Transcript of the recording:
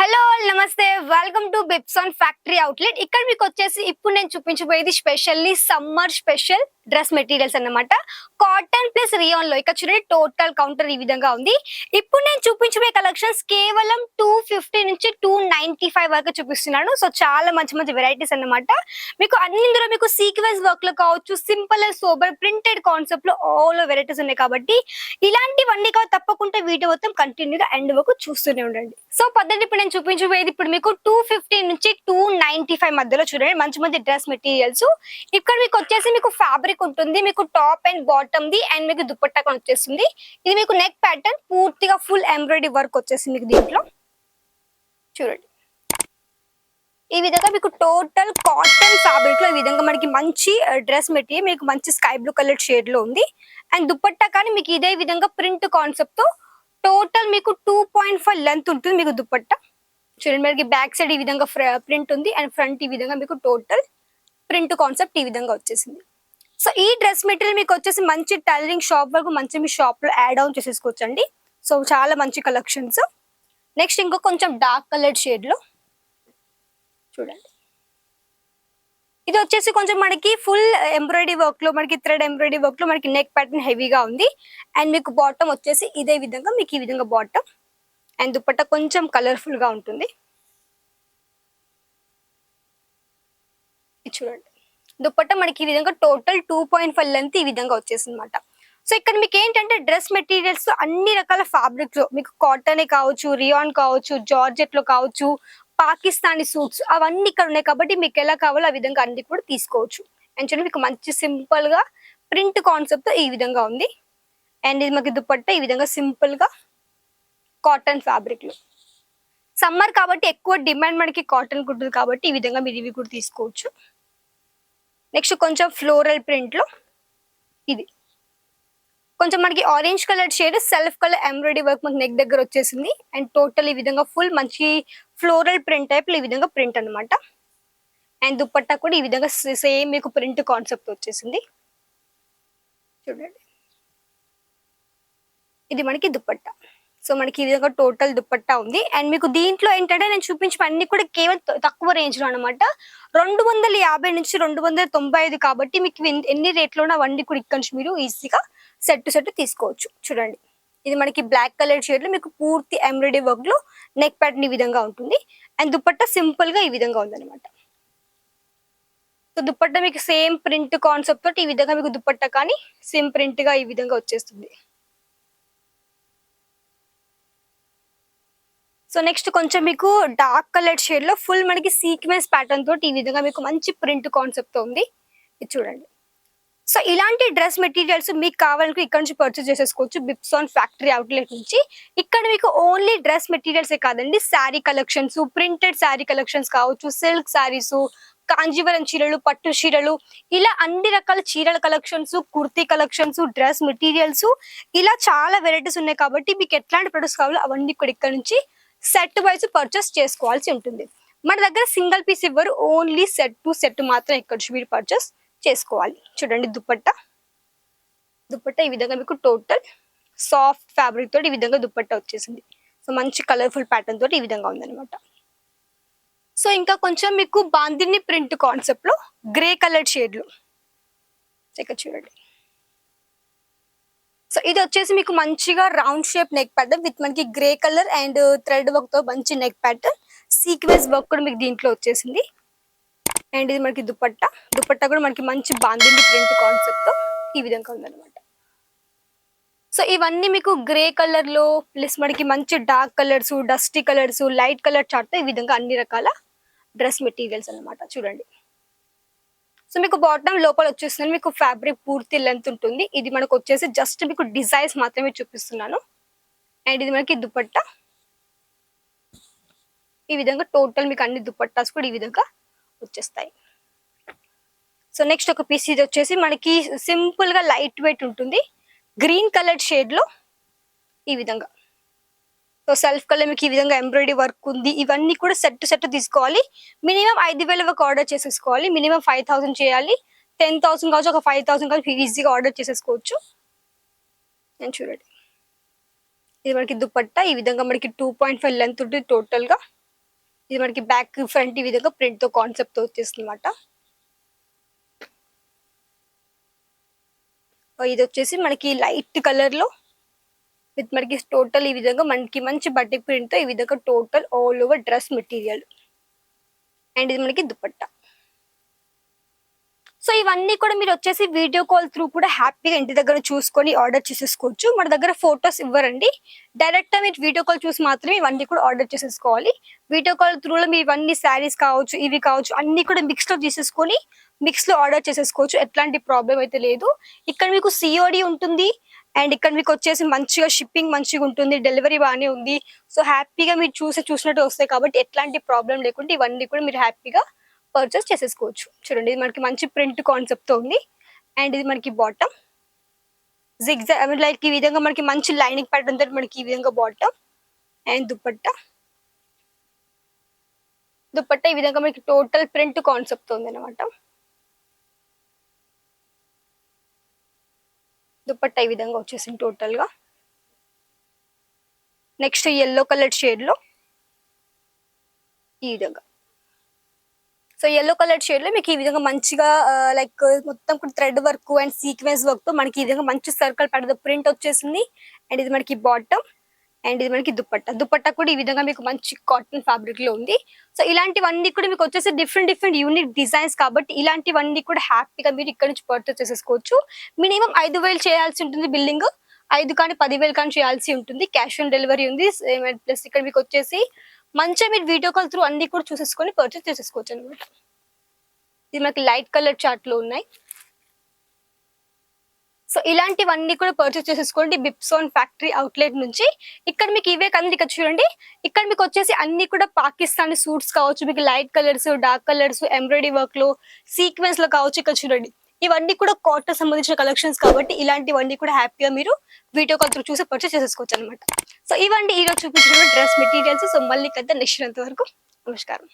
Hello namaste, welcome to Bipson factory outlet. ఇక్కడ మీకు వచ్చేసి ఇప్పుడు నేను చూపించబోయేది specially summer special dress materials అన్నమాట. కాటన్ ప్లస్ రియాన్ లో ఇక్కడ చూడండి టోటల్ కౌంటర్ ఈ విధంగా ఉంది. ఇప్పుడు నేను చూపించబోయే కలెక్షన్స్ కేవలం 250 నుంచి 295 వరకు చూపిస్తున్నాను. సో చాలా మంచి మంచి వెరైటీస్ అన్నమాట. మీకు అన్నిందులో మీకు సీక్వెన్స్ వర్క్ లో కావచ్చు, simple and sober printed concept లో ఆల్ వెరైటీస్ ఉన్నాయి కాబట్టి ఇలాంటివన్నీ తప్పకుండా వీడియో మొత్తం కంటిన్యూగా ఎండ్ వరకు చూస్తూనే ఉండండి. సో పద్ధతి ఇప్పుడు నేను చూపించబోయేది ఇప్పుడు మీకు 250 నుంచి 295 మధ్యలో చూడండి మంచి మంచి డ్రెస్ మెటీరియల్స్. ఇక్కడ మీకు వచ్చేసి మీకు ఫ్యాబ్రిక్ ఉంటుంది, మీకు top and bottom the and మీకు దుపట్టా కూడా వచ్చేస్తుంది. ఇది మీకు నెక్ ప్యాటర్న్ పూర్తిగా ఫుల్ ఎంబ్రాయిడరీ వర్క్ వచ్చేసింది మీకు దీంట్లో చూడండి. ఈ విధంగా మీకు టోటల్ కాటన్ ఫ్యాబ్రిక్ లో ఈ విధంగా మనకి మంచి డ్రెస్ మెటీరియల్ మీకు మంచి స్కై బ్లూ కలర్ షేడ్ లో ఉంది. అండ్ దుపట్టా కానీ మీకు ఇదే విధంగా ప్రింట్ కాన్సెప్ట్ తో టోటల్ మీకు 2.5 లెంత్ ఉంటుంది మీకు దుపట్టా చూడండి. మనకి బ్యాక్ సైడ్ ఈ విధంగా ప్రింట్ ఉంది అండ్ ఫ్రంట్ ఈ విధంగా మీకు టోటల్ ప్రింట్ కాన్సెప్ట్ ఈ విధంగా వచ్చేసింది. సో ఈ డ్రెస్ మెటీరియల్ మీకు వచ్చేసి మంచి టైలరింగ్ షాప్ వరకు మంచి మీ షాప్ లో యాడ్ ఆన్ చేసేసుకోవచ్చండి. సో చాలా మంచి కలెక్షన్స్. నెక్స్ట్ ఇంకో కొంచెం డార్క్ కలర్ షేడ్ లో చూడండి. ఇది వచ్చేసి కొంచెం మనకి ఫుల్ ఎంబ్రాయిడరీ వర్క్ లో మనకి థ్రెడ్ ఎంబ్రాయిడరీ వర్క్ లో మనకి నెక్ ప్యాటర్న్ హెవీగా ఉంది. అండ్ మీకు బాటమ్ వచ్చేసి ఇదే విధంగా మీకు ఈ విధంగా బాటమ్ అండ్ దుపట్టా కొంచెం కలర్ఫుల్ గా ఉంటుంది. చూడండి దుపట్టా మనకి ఈ విధంగా టోటల్ 2.5 లెంత్ ఈ విధంగా వచ్చేసింది అనమాట. సో ఇక్కడ మీకు ఏంటంటే డ్రెస్ మెటీరియల్స్ అన్ని రకాల ఫ్యాబ్రిక్స్ లో మీకు కాటనే కావచ్చు, రియాన్ కావచ్చు, జార్జెట్ లో కావచ్చు, పాకిస్తానీ సూట్స్ అవన్నీ ఇక్కడ ఉన్నాయి కాబట్టి మీకు ఎలా కావాలో ఆ విధంగా అన్ని కూడా తీసుకోవచ్చు. అండ్ చూడండి మీకు మంచి సింపుల్ గా ప్రింట్ కాన్సెప్ట్ ఈ విధంగా ఉంది. అండ్ ఇది మనకి దుపట్టా ఈ విధంగా సింపుల్ గా కాటన్ ఫ్యాబ్రిక్ లో సమ్మర్ కాబట్టి ఎక్కువ డిమాండ్ మనకి కాటన్ కుట్టుంది కాబట్టి ఈ విధంగా మీరు ఇవి కూడా తీసుకోవచ్చు. నెక్స్ట్ కొంచెం ఫ్లోరల్ ప్రింట్ లో ఇది కొంచెం మనకి orange colour shade self colour embroidery work మనకి నెక్ దగ్గర వచ్చేసింది. అండ్ టోటల్ ఈ విధంగా ఫుల్ మంచి ఫ్లోరల్ ప్రింట్ టైప్ ఈ విధంగా ప్రింట్ అనమాట. అండ్ దుపట్టా కూడా ఈ విధంగా సేమ్ మీకు ప్రింట్ కాన్సెప్ట్ వచ్చేసింది చూడండి. ఇది మనకి దుపట్టా. సో మనకి ఈ విధంగా టోటల్ దుపట్టా ఉంది. అండ్ మీకు దీంట్లో ఏంటంటే నేను చూపించిన అన్ని కూడా కేవలం తక్కువ రేంజ్ లో అనమాట. 250 నుంచి 295 కాబట్టి మీకు ఎన్ని రేట్లోనో అవన్నీ కూడా ఇక్కడ నుంచి మీరు ఈజీగా సెట్ టు సెట్ తీసుకోవచ్చు చూడండి. ఇది మనకి బ్లాక్ కలర్ షేడ్ లో మీకు పూర్తి ఎంబ్రాయిడరీ వర్క్ లో నెక్ ప్యాటర్న్ ఈ విధంగా ఉంటుంది. అండ్ దుపట్టా సింపుల్ గా ఈ విధంగా ఉందన్నమాట. సో దుపట్టా మీకు సేమ్ ప్రింట్ కాన్సెప్ట్ తోటి ఈ విధంగా మీకు దుపట్టా కానీ సేమ్ ప్రింట్ గా ఈ విధంగా వచ్చేస్తుంది. సో నెక్స్ట్ కొంచెం మీకు డార్క్ కలర్ షేడ్ లో ఫుల్ మనకి సీక్వెన్స్ ప్యాటర్న్ తోటి ఈ విధంగా మీకు మంచి ప్రింట్ కాన్సెప్ట్ ఉంది ఇది చూడండి. సో ఇలాంటి డ్రెస్ మెటీరియల్స్ మీకు కావాలనుకో ఇక్కడ నుంచి పర్చేస్ చేసేసుకోవచ్చు బిప్సాన్ ఫ్యాక్టరీ అవుట్లెట్ నుంచి. ఇక్కడ మీకు ఓన్లీ డ్రెస్ మెటీరియల్సే కాదండి, sari collections, printed sari collections కావచ్చు, సిల్క్ శారీస్, కాంజీవరం చీరలు, పట్టు చీరలు, ఇలా అన్ని రకాల చీరల collections, kurti collections, dress materials ఇలా చాలా వెరైటీస్ ఉన్నాయి కాబట్టి మీకు ఎట్లాంటి ప్రొడక్ట్స్ కావాలో అవన్నీ కూడా ఇక్కడ నుంచి సెట్ వైజ్ పర్చేస్ చేసుకోవాల్సి ఉంటుంది. మన దగ్గర సింగిల్ పీస్ ఇవ్వరు, ఓన్లీ సెట్ టు సెట్ మాత్రం ఇక్కడ నుంచి మీరు పర్చేస్ చేసుకోవాలి చూడండి. దుపట్టా ఈ విధంగా మీకు టోటల్ సాఫ్ట్ ఫ్యాబ్రిక్ తోటి ఈ విధంగా దుపట్టా వచ్చేసింది. సో మంచి కలర్ఫుల్ ప్యాటర్న్ తోటి ఈ విధంగా ఉందన్నమాట. సో ఇంకా కొంచెం మీకు బాందిని ప్రింట్ కాన్సెప్ట్ లో గ్రే కలర్ షేడ్ లో ఇక్కడ చూడండి. సో ఇది వచ్చేసి మీకు మంచిగా round shape neck pattern with మనకి grey colour and thread work తో మంచి నెక్ ప్యాటర్న్, సీక్వెన్స్ వర్క్ కూడా మీకు దీంట్లో వచ్చేసింది. అండ్ ఇది మనకి దుపట్టా కూడా మనకి మంచి బాందిని ప్రింట్ కాన్సెప్ట్ తో ఈ విధంగా ఉందన్నమాట. సో ఇవన్నీ మీకు గ్రే కలర్ లో ప్లస్ మనకి మంచి dark colours, dusty colours, light colour chart తో ఈ విధంగా అన్ని రకాల డ్రెస్ మెటీరియల్స్ అన్నమాట చూడండి. సో మీకు బాటమ్ లోపల వచ్చేస్తుంది మీకు ఫ్యాబ్రిక్ పూర్తి లెంత్ ఉంటుంది. ఇది మనకు వచ్చేసి జస్ట్ మీకు డిజైన్స్ మాత్రమే చూపిస్తున్నాను. అండ్ ఇది మనకి దుపట్టా ఈ విధంగా టోటల్ మీకు అన్ని దుపట్టాస్ కూడా ఈ విధంగా వచ్చేస్తాయి. సో నెక్స్ట్ ఒక పీస్ ఇది వచ్చేసి మనకి సింపుల్ గా లైట్ వెయిట్ ఉంటుంది, గ్రీన్ కలర్ షేడ్ లో ఈ విధంగా. సో సెల్ఫ్ కలర్ మీకు ఈ విధంగా ఎంబ్రాయిడరీ వర్క్ ఉంది. ఇవన్నీ కూడా సెట్ టు సెట్ తీసుకోవాలి. మినిమం 5,000 వరకు ఆర్డర్ చేసేసుకోవాలి. మినిమం 5,000 చేయాలి. 10,000 కావచ్చు, ఒక 5,000 కావచ్చు, ఈజీగా ఆర్డర్ చేసేసుకోవచ్చు. నేను చూడండి ఇది మనకి దుపట్టా ఈ విధంగా మనకి 2.5 లెంత్ ఉంటుంది టోటల్ గా. ఇది మనకి బ్యాక్ ఫ్రంట్ ఈ విధంగా ప్రింట్ తో కాన్సెప్ట్ తో వచ్చేస్తుంది అనమాట. ఇది వచ్చేసి మనకి లైట్ కలర్ లో విత్ మనకి టోటల్ ఈ విధంగా మనకి మంచి బటిక్ ప్రింట్ తో ఈ విధంగా total all over dress material. And ఇది మనకి దుపట్టా. సో ఇవన్నీ కూడా మీరు వచ్చేసి వీడియో కాల్ త్రూ కూడా హ్యాపీగా ఇంటి దగ్గర చూసుకొని ఆర్డర్ చేసేసుకోవచ్చు. మన దగ్గర ఫొటోస్ ఇవ్వరండి, డైరెక్ట్ గా మీరు వీడియో కాల్ చూసి మాత్రమే ఇవన్నీ కూడా ఆర్డర్ చేసేసుకోవాలి. వీడియో కాల్ త్రూలో మీరు ఇవన్నీ శారీస్ కావచ్చు, ఇవి కావచ్చు, అన్ని కూడా మిక్స్ లో తీసేసుకొని మిక్స్ లో ఆర్డర్ చేసేసుకోవచ్చు. ఎట్లాంటి ప్రాబ్లం అయితే లేదు. ఇక్కడ మీకు సిఓడి ఉంటుంది అండ్ ఇక్కడ మీకు వచ్చేసి మంచిగా షిప్పింగ్ మంచిగా ఉంటుంది, డెలివరీ బాగానే ఉంది. సో హ్యాపీగా మీరు చూసినట్టు వస్తాయి కాబట్టి ఎట్లాంటి ప్రాబ్లం లేకుండా ఇవన్నీ కూడా మీరు హ్యాపీగా పర్చేస్ చేసేసుకోవచ్చు. చూడండి ఇది మనకి మంచి ప్రింట్ కాన్సెప్ట్ తో ఉంది. అండ్ ఇది మనకి బాటమ్ జిగ్జాగ్ లైక్ ఈ విధంగా మనకి మంచి లైనింగ్ ప్యాటర్న్ తో మనకి ఈ విధంగా బాటమ్. అండ్ దుపట్టా ఈ విధంగా మనకి టోటల్ ప్రింట్ కాన్సెప్ట్ తో ఉంది అనమాట. దుపట్టా ఈ విధంగా వచ్చేసింది టోటల్ గా. నెక్స్ట్ yellow కలర్ షేడ్ లో ఈ విధంగా. సో yellow కలర్ షేడ్ లో మీకు ఈ విధంగా మంచిగా లైక్ మొత్తం thread work and sequence work తో మనకి ఈ విధంగా మంచి సర్కిల్ ప్యాటర్న్ ప్రింట్ వచ్చేసింది. అండ్ ఇది మనకి బాటమ్ అండ్ ఇది మనకి దుపట్టా కూడా ఈ విధంగా మీకు మంచి కాటన్ ఫ్యాబ్రిక్ లో ఉంది. సో ఇలాంటివన్నీ కూడా మీకు వచ్చేసి డిఫరెంట్ యూనిక్ డిజైన్స్ కాబట్టి ఇలాంటివన్నీ కూడా హ్యాపీగా మీరు ఇక్కడ నుంచి పర్చేస్ చేసేసుకోవచ్చు. మినిమం 5,000 చేయాల్సి ఉంటుంది బిల్లింగ్, 5 కానీ 10,000 కానీ చేయాల్సి ఉంటుంది. క్యాష్ ఆన్ డెలివరీ ఉంది. ప్లస్ ఇక్కడ మీకు వచ్చేసి మంచిగా మీరు వీడియో కాల్ త్రూ అన్ని కూడా చూసేసుకొని పర్చేస్ చేసేసుకోవచ్చు అనమాట. ఇది మనకి లైట్ కలర్ చార్ట్ లో ఉన్నాయి. సో ఇలాంటివన్నీ కూడా పర్చేస్ చేసేసుకోండి బిప్సోన్ ఫ్యాక్టరీ అవుట్లెట్ నుంచి. ఇక్కడ మీకు ఇవే కానీ ఇక్కడ చూడండి, ఇక్కడ మీకు వచ్చేసి అన్ని కూడా పాకిస్తానీ సూట్స్ కావచ్చు, మీకు light colours, dark colours, embroidery work లో, సీక్వెన్స్ లో కావచ్చు. ఇక్కడ చూడండి ఇవన్నీ కూడా కాటన్ సంబంధించిన కలెక్షన్స్ కాబట్టి ఇలాంటివన్నీ కూడా హ్యాపీగా మీరు వీడియో కాల్ త్రూ చూసి పర్చేస్ చేసేసుకోవచ్చు అనమాట. సో ఇవన్నీ ఈరోజు చూపించిన డ్రెస్ మెటీరియల్స్. సో మళ్ళీ కదా నెక్స్ట్ వరకు నమస్కారం.